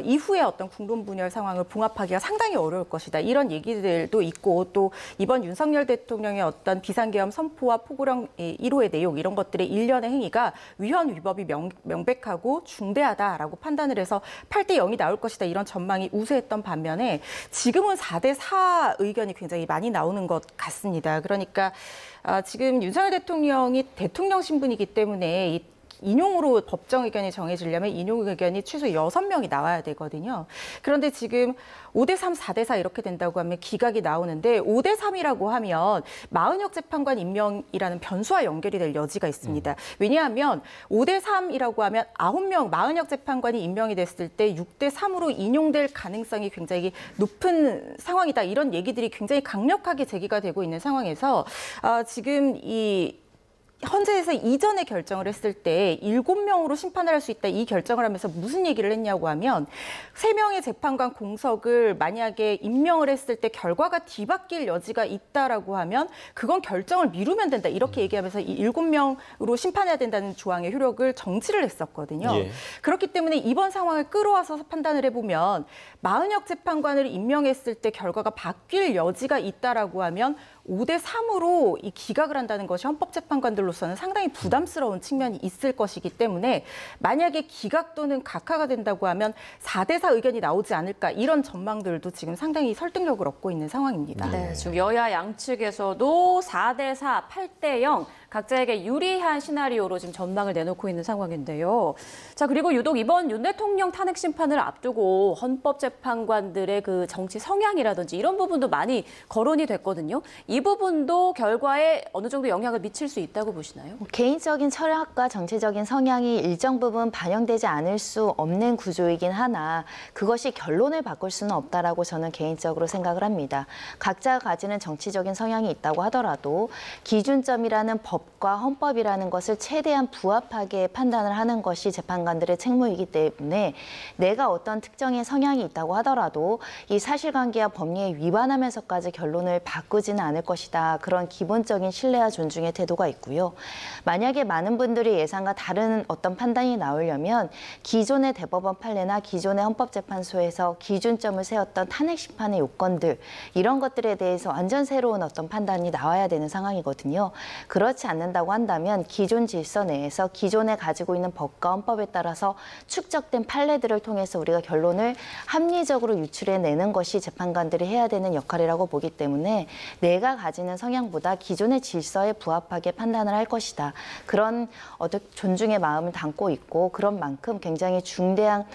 이후에 어떤 국론 분열 상황을 봉합하기가 상당히 어려울 것이다. 이런 얘기들도 있고 또 이번 윤석열 대통령의 어떤 비상계엄 선포와 포고령 1호의 내용 이런 것들의 일련의 행위가 위헌 위법이 명백하고 중대하다라고 판단을 해서 8대 0이 나올 것이다. 이런 전망이 우세했던 반면에 지금은 4대 4 의견이 굉장히 많이 나오는 것 같습니다. 그러니까 지금 윤석열 대통령이 대통령 신분이기 때문에 인용으로 법정 의견이 정해지려면 인용 의견이 최소 6명이 나와야 되거든요. 그런데 지금 5대 3, 4대 4 이렇게 된다고 하면 기각이 나오는데 5대 3이라고 하면 마은혁 재판관 임명이라는 변수와 연결이 될 여지가 있습니다. 왜냐하면 5대 3이라고 하면 9명 마은혁 재판관이 임명이 됐을 때 6대 3으로 인용될 가능성이 굉장히 높은 상황이다. 이런 얘기들이 굉장히 강력하게 제기가 되고 있는 상황에서 지금 헌재에서 이전에 결정을 했을 때 7명으로 심판을 할 수 있다 이 결정을 하면서 무슨 얘기를 했냐고 하면 3명의 재판관 공석을 만약에 임명을 했을 때 결과가 뒤바뀔 여지가 있다라고 하면 그건 결정을 미루면 된다 이렇게 얘기하면서 이 7명으로 심판해야 된다는 조항의 효력을 정지를 했었거든요. 예. 그렇기 때문에 이번 상황을 끌어와서 판단을 해보면 마은혁 재판관을 임명했을 때 결과가 바뀔 여지가 있다라고 하면 5대 3으로 이 기각을 한다는 것이 헌법재판관들로서는 상당히 부담스러운 측면이 있을 것이기 때문에 만약에 기각 또는 각하가 된다고 하면 4대 4 의견이 나오지 않을까 이런 전망들도 지금 상당히 설득력을 얻고 있는 상황입니다. 네, 지금 여야 양측에서도 4대 4, 8대 0 각자에게 유리한 시나리오로 지금 전망을 내놓고 있는 상황인데요. 자, 그리고 유독 이번 윤 대통령 탄핵 심판을 앞두고 헌법재판관들의 그 정치 성향이라든지 이런 부분도 많이 거론이 됐거든요. 이 부분도 결과에 어느 정도 영향을 미칠 수 있다고 보시나요? 개인적인 철학과 정치적인 성향이 일정 부분 반영되지 않을 수 없는 구조이긴 하나 그것이 결론을 바꿀 수는 없다라고 저는 개인적으로 생각을 합니다. 각자가 가지는 정치적인 성향이 있다고 하더라도 기준점이라는 법과 헌법이라는 것을 최대한 부합하게 판단을 하는 것이 재판관들의 책무이기 때문에 내가 어떤 특정의 성향이 있다고 하더라도 이 사실관계와 법리에 위반하면서까지 결론을 바꾸지는 않을 것이다. 그런 기본적인 신뢰와 존중의 태도가 있고요. 만약에 많은 분들이 예상과 다른 어떤 판단이 나오려면 기존의 대법원 판례나 기존의 헌법재판소에서 기준점을 세웠던 탄핵 심판의 요건들 이런 것들에 대해서 완전 새로운 어떤 판단이 나와야 되는 상황이거든요. 그렇지 않는다고 한다면 기존 질서 내에서 기존에 가지고 있는 법과 헌법에 따라서 축적된 판례들을 통해서 우리가 결론을 합리적으로 유출해내는 것이 재판관들이 해야 되는 역할이라고 보기 때문에 내가 가지는 성향보다 기존의 질서에 부합하게 판단을 할 것이다. 그런 존중의 마음을 담고 있고 그런 만큼 굉장히 중대한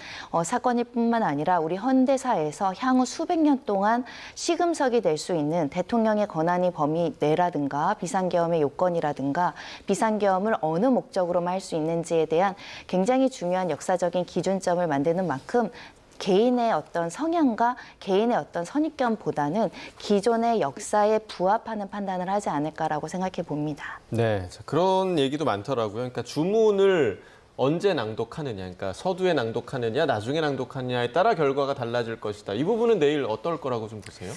사건일 뿐만 아니라 우리 현대사에서 향후 수백 년 동안 시금석이 될 수 있는 대통령의 권한이 범위 내라든가 비상계엄의 요건이라든가 비상계엄을 어느 목적으로만 할 수 있는지에 대한 굉장히 중요한 역사적인 기준점을 만드는 만큼 개인의 어떤 성향과 개인의 어떤 선입견보다는 기존의 역사에 부합하는 판단을 하지 않을까라고 생각해 봅니다. 네, 그런 얘기도 많더라고요. 그러니까 주문을 언제 낭독하느냐, 그러니까 서두에 낭독하느냐, 나중에 낭독하느냐에 따라 결과가 달라질 것이다. 이 부분은 내일 어떨 거라고 좀 보세요?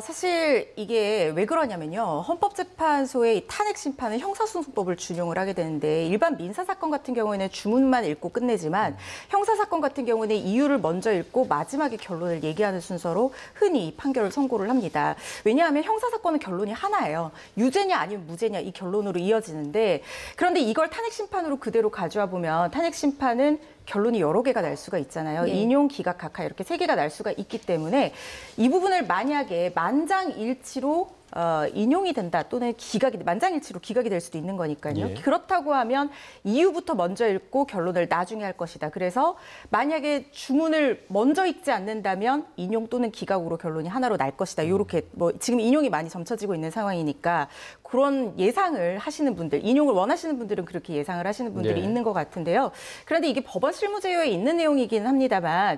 사실 이게 왜 그러냐면요. 헌법재판소의 탄핵 심판은 형사소송법을 준용을 하게 되는데 일반 민사사건 같은 경우에는 주문만 읽고 끝내지만 형사사건 같은 경우는 이유를 먼저 읽고 마지막에 결론을 얘기하는 순서로 흔히 판결을 선고를 합니다. 왜냐하면 형사사건은 결론이 하나예요. 유죄냐 아니면 무죄냐 이 결론으로 이어지는데 그런데 이걸 탄핵 심판으로 그대로 가져와 보면 탄핵 심판은 결론이 여러 개가 날 수가 있잖아요. 네. 인용, 기각, 각하 이렇게 3개가 날 수가 있기 때문에 이 부분을 만약에 만장일치로 인용이 된다 또는 만장일치로 기각이 될 수도 있는 거니까요. 예. 그렇다고 하면 이유부터 먼저 읽고 결론을 나중에 할 것이다. 그래서 만약에 주문을 먼저 읽지 않는다면 인용 또는 기각으로 결론이 하나로 날 것이다. 이렇게 지금 인용이 많이 점쳐지고 있는 상황이니까 그런 예상을 하시는 분들, 인용을 원하시는 분들은 그렇게 예상을 하시는 분들이 있는 것 같은데요. 그런데 이게 법원 실무제도에 있는 내용이긴 합니다만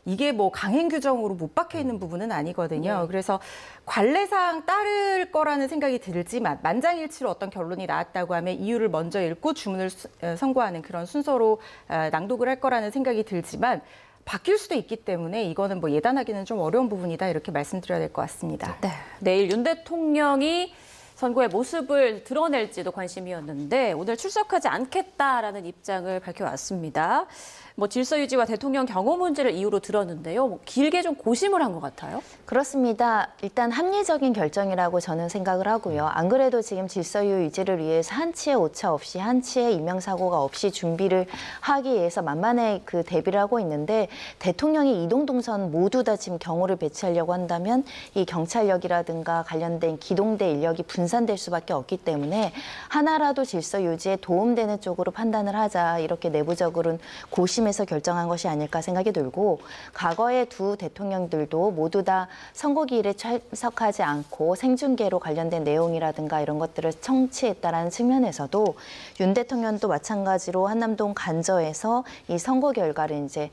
이게 뭐 강행 규정으로 못 박혀 있는 부분은 아니거든요. 그래서 관례상 따를 거라는 생각이 들지만 만장일치로 어떤 결론이 나왔다고 하면 이유를 먼저 읽고 주문을 선고하는 그런 순서로 낭독을 할 거라는 생각이 들지만 바뀔 수도 있기 때문에 이거는 뭐 예단하기는 좀 어려운 부분이다 이렇게 말씀드려야 될 것 같습니다. 네, 내일 윤 대통령이 선거의 모습을 드러낼지도 관심이었는데 오늘 출석하지 않겠다라는 입장을 밝혀왔습니다. 뭐 질서 유지와 대통령 경호 문제를 이유로 들었는데요. 뭐 길게 좀 고심을 한 것 같아요. 그렇습니다. 일단 합리적인 결정이라고 저는 생각을 하고요. 안 그래도 지금 질서유 유지를 위해서 한치의 오차 없이 한치의 인명사고가 없이 준비를 하기 위해서 만만의 그 대비를 하고 있는데 대통령이 이동 동선 모두 다 지금 경호를 배치하려고 한다면 이 경찰력이라든가 관련된 기동대 인력이 분산될 수밖에 없기 때문에 하나라도 질서 유지에 도움되는 쪽으로 판단을 하자 이렇게 내부적으로는 고심해서 결정한 것이 아닐까 생각이 들고 과거의 두 대통령들도 모두 다 선거기일에 출석하지 않고 생중계로 관련된 내용이라든가 이런 것들을 청취했다라는 측면에서도 윤 대통령도 마찬가지로 한남동 간저에서 이 선거 결과를 이제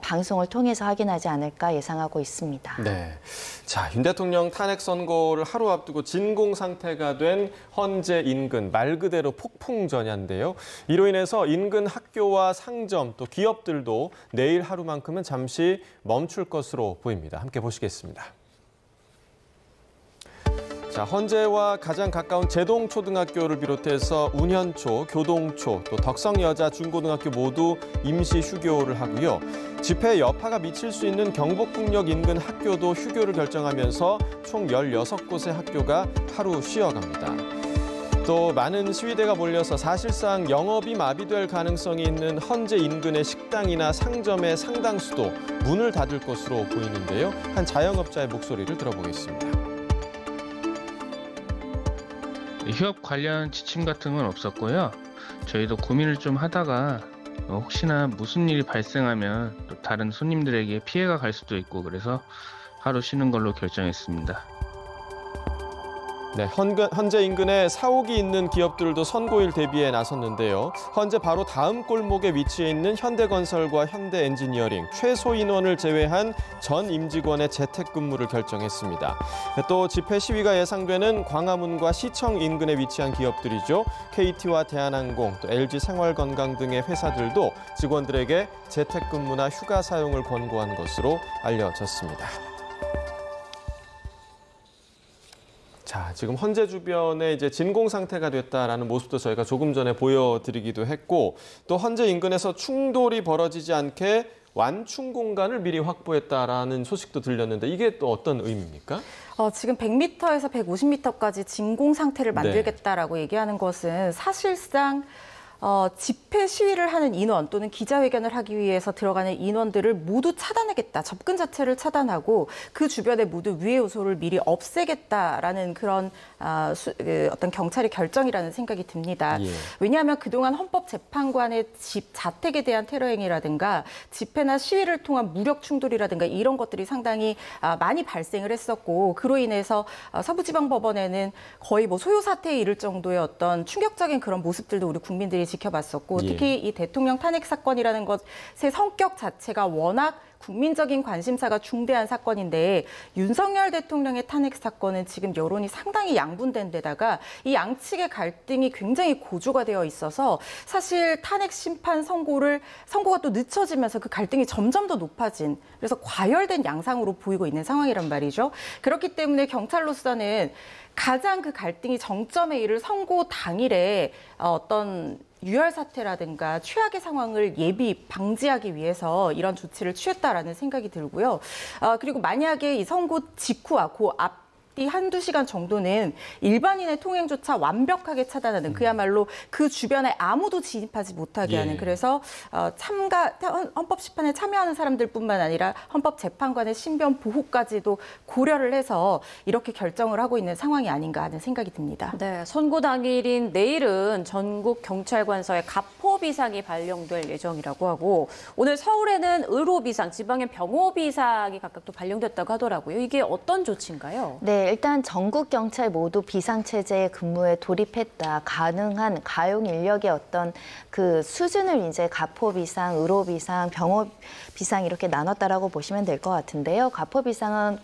방송을 통해서 확인하지 않을까 예상하고 있습니다. 네. 자, 윤 대통령 탄핵 선고를 하루 앞두고 진공 상태가 된 헌재 인근 말 그대로 폭풍전야인데요. 이로 인해서 인근 학교와 상점 또 기업들도 내일 하루만큼은 잠시 멈출 것으로 보입니다. 함께 보시겠습니다. 자, 헌재와 가장 가까운 제동초등학교를 비롯해서 운현초, 교동초, 또 덕성여자 중고등학교 모두 임시 휴교를 하고요. 집회 여파가 미칠 수 있는 경복궁역 인근 학교도 휴교를 결정하면서 총 16곳의 학교가 하루 쉬어갑니다. 또 많은 시위대가 몰려서 사실상 영업이 마비될 가능성이 있는 헌재 인근의 식당이나 상점의 상당수도 문을 닫을 것으로 보이는데요. 한 자영업자의 목소리를 들어보겠습니다. 휴업 관련 지침 같은 건 없었고요. 저희도 고민을 좀 하다가 혹시나 무슨 일이 발생하면 또 다른 손님들에게 피해가 갈 수도 있고 그래서 하루 쉬는 걸로 결정했습니다. 네, 헌재 인근에 사옥이 있는 기업들도 선고일 대비에 나섰는데요. 헌재 바로 다음 골목에 위치해 있는 현대건설과 현대엔지니어링 최소 인원을 제외한 전 임직원의 재택근무를 결정했습니다. 또 집회 시위가 예상되는 광화문과 시청 인근에 위치한 기업들이죠. KT와 대한항공, 또 LG생활건강 등의 회사들도 직원들에게 재택근무나 휴가 사용을 권고한 것으로 알려졌습니다. 자, 지금 헌재 주변에 이제 진공 상태가 됐다라는 모습도 저희가 조금 전에 보여드리기도 했고, 또 헌재 인근에서 충돌이 벌어지지 않게 완충 공간을 미리 확보했다라는 소식도 들렸는데 이게 또 어떤 의미입니까? 지금 100m에서 150m까지 진공 상태를 만들겠다라고 얘기하는 것은 사실상 집회 시위를 하는 인원 또는 기자회견을 하기 위해서 들어가는 인원들을 모두 차단하겠다. 접근 자체를 차단하고 그 주변에 모두 위해 요소를 미리 없애겠다라는 그런 어떤 경찰의 결정이라는 생각이 듭니다. 예. 왜냐하면 그동안 헌법재판관의 자택에 대한 테러 행위라든가 집회나 시위를 통한 무력 충돌이라든가 이런 것들이 상당히 많이 발생을 했었고 그로 인해서 서부지방법원에는 거의 뭐 소요 사태에 이를 정도의 어떤 충격적인 그런 모습들도 우리 국민들이 지켜봤었고 특히 이 대통령 탄핵 사건이라는 것의 성격 자체가 워낙 국민적인 관심사가 중대한 사건인데 윤석열 대통령의 탄핵 사건은 지금 여론이 상당히 양분된 데다가 이 양측의 갈등이 굉장히 고조가 되어 있어서 사실 탄핵 심판 선고가 또 늦춰지면서 그 갈등이 점점 더 높아진 그래서 과열된 양상으로 보이고 있는 상황이란 말이죠. 그렇기 때문에 경찰로서는 가장 그 갈등이 정점에 이를 선고 당일에 어떤 유혈 사태라든가 최악의 상황을 방지하기 위해서 이런 조치를 취했다라는 생각이 들고요. 그리고 만약에 이 선고 직후와 그 앞뒤 한두 시간 정도는 일반인의 통행조차 완벽하게 차단하는 그야말로 그 주변에 아무도 진입하지 못하게 하는 그래서 헌법심판에 참여하는 사람들뿐만 아니라 헌법재판관의 신변 보호까지도 고려를 해서 이렇게 결정을 하고 있는 상황이 아닌가 하는 생각이 듭니다. 네, 선고 당일인 내일은 전국 경찰관서에 가포 비상이 발령될 예정이라고 하고 오늘 서울에는 의료 비상, 지방엔 병호 비상이 각각 또 발령됐다고 하더라고요. 이게 어떤 조치인가요? 네. 네, 일단 전국 경찰 모두 비상체제의 근무에 돌입했다. 가능한 가용 인력의 어떤 그 수준을 이제 가포 비상, 의료 비상, 병호 비상 이렇게 나눴다라고 보시면 될 것 같은데요. 가포 비상은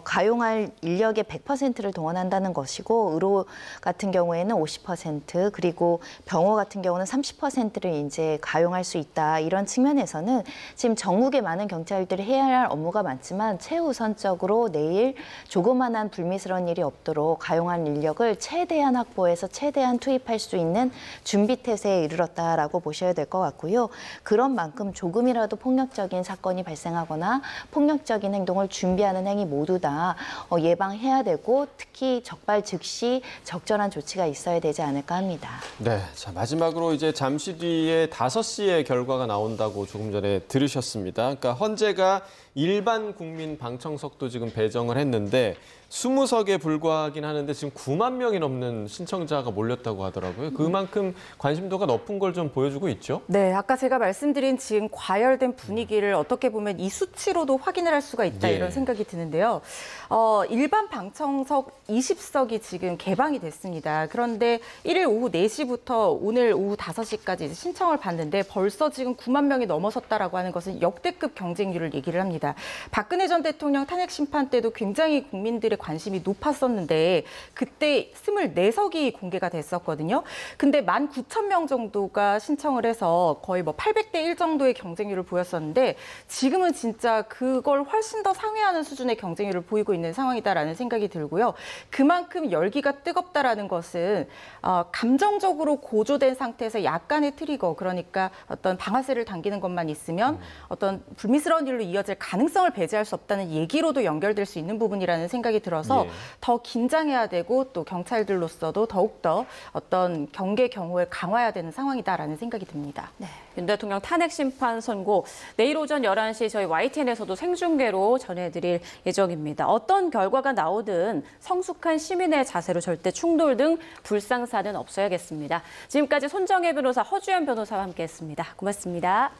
가용할 인력의 100%를 동원한다는 것이고, 의료 같은 경우에는 50%, 그리고 병호 같은 경우는 30%를 이제 가용할 수 있다. 이런 측면에서는 지금 전국의 많은 경찰들이 해야 할 업무가 많지만 최우선적으로 내일 조그만한 불미스러운 일이 없도록 가용한 인력을 최대한 확보해서 최대한 투입할 수 있는 준비 태세에 이르렀다라고 보셔야 될 것 같고요. 그런 만큼 조금이라도 폭력적인 사건이 발생하거나 폭력적인 행동을 준비하는 행위 모두 다 예방해야 되고, 특히 적발 즉시 적절한 조치가 있어야 되지 않을까 합니다. 네, 자 마지막으로 이제 잠시 뒤에 5시에 결과가 나온다고 조금 전에 들으셨습니다. 그러니까 헌재가 일반 국민 방청석도 지금 배정을 했는데 20석에 불과하긴 하는데 지금 9만 명이 넘는 신청자가 몰렸다고 하더라고요. 그만큼 관심도가 높은 걸 좀 보여주고 있죠? 네, 아까 제가 말씀드린 지금 과열된 분위기를 어떻게 보면 이 수치로도 확인을 할 수가 있다, 이런 생각이 드는데요. 일반 방청석 20석이 지금 개방이 됐습니다. 그런데 1일 오후 4시부터 오늘 오후 5시까지 신청을 받는데 벌써 지금 9만 명이 넘어섰다라고 하는 것은 역대급 경쟁률을 얘기를 합니다. 박근혜 전 대통령 탄핵 심판 때도 굉장히 국민들의 관심이 높았었는데 그때 24석이 공개가 됐었거든요. 근데 19,000명 정도가 신청을 해서 거의 뭐 800대 1 정도의 경쟁률을 보였었는데 지금은 진짜 그걸 훨씬 더 상회하는 수준의 경쟁률을 보이고 있는 상황이다라는 생각이 들고요. 그만큼 열기가 뜨겁다라는 것은 감정적으로 고조된 상태에서 약간의 트리거, 그러니까 어떤 방아쇠를 당기는 것만 있으면 어떤 불미스러운 일로 이어질 가능성을 배제할 수 없다는 얘기로도 연결될 수 있는 부분이라는 생각이 들어서 더 긴장해야 되고 또 경찰들로서도 더욱더 어떤 경계 경호를 강화해야 되는 상황이다라는 생각이 듭니다. 네, 윤 대통령 탄핵 심판 선고 내일 오전 11시 저희 YTN에서도 생중계로 전해드릴 예정입니다. 어떤 결과가 나오든 성숙한 시민의 자세로 절대 충돌 등 불상사는 없어야겠습니다. 지금까지 손정혜 변호사, 허주연 변호사와 함께했습니다. 고맙습니다.